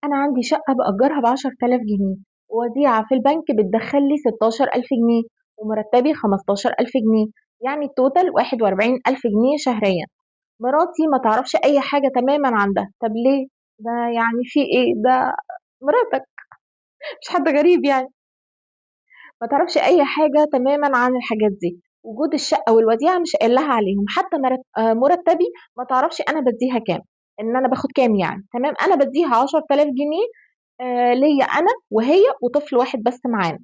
أنا عندي شقة بأجرها ب10,000 جنيه، ووديعة في البنك بتدخل لي 16,000 جنيه، ومرتبي 15,000 جنيه، يعني التوتال 41,000 جنيه شهريا. مراتي ما تعرفش أي حاجة تماما عن ده. طب ليه؟ ده يعني في إيه ده؟ مراتك، مش حد غريب يعني. ما تعرفش أي حاجة تماما عن الحاجات دي. وجود الشقة والوديعة مش قايل لها عليهم. حتى مرتبي ما تعرفش أنا بديها كام، إن أنا باخد كام يعني. تمام، أنا بديها 10,000 جنيه ليا أنا وهي وطفل واحد بس معانا.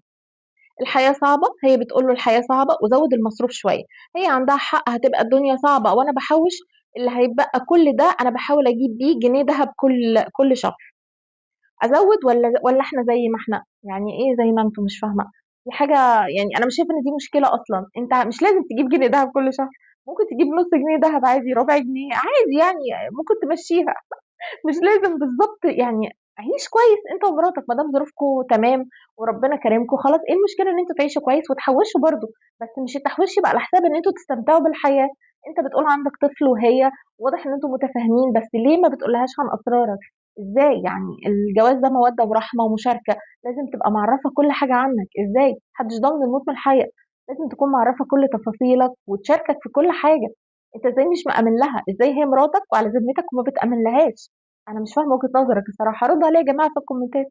الحياة صعبة، هي بتقول له الحياة صعبة وزود المصروف شوية. هي عندها حق، هتبقى الدنيا صعبة وأنا بحوش. اللي هيبقى كل ده أنا بحاول أجيب بيه جنيه دهب كل شهر. أزود ولا إحنا زي ما إحنا؟ يعني إيه زي ما أنتم؟ مش فاهمة. دي حاجة، يعني أنا مش شايفة إن دي مشكلة أصلا. أنت مش لازم تجيب جنيه دهب كل شهر. ممكن تجيب نص جنيه دهب عادي، ربع جنيه عادي يعني. ممكن تمشيها. مش لازم بالظبط يعني. عيش كويس انت ومراتك ما دام ظروفكم تمام وربنا كرمكم. خلاص، ايه المشكله ان انتوا تعيشوا كويس وتحوشوا برضو؟ بس مش التحويش يبقى على حساب ان انتوا تستمتعوا بالحياه. انت بتقول عندك طفل وهي، واضح ان انتوا متفاهمين، بس ليه ما بتقولهاش عن اسرارك؟ ازاي يعني؟ الجواز ده موده ورحمه ومشاركه. لازم تبقى معرفه كل حاجه عنك. ازاي؟ محدش ضامن الموت من الحياه. لازم تكون معرفه كل تفاصيلك وتشاركك في كل حاجه. انت ازاي مش مأمن لها؟ ازاي هي مراتك وعلى ذمتك وما بتأمن لهاش؟ انا مش فاهمه وجهه نظرك الصراحه. ردوا عليا يا جماعه في الكومنتات.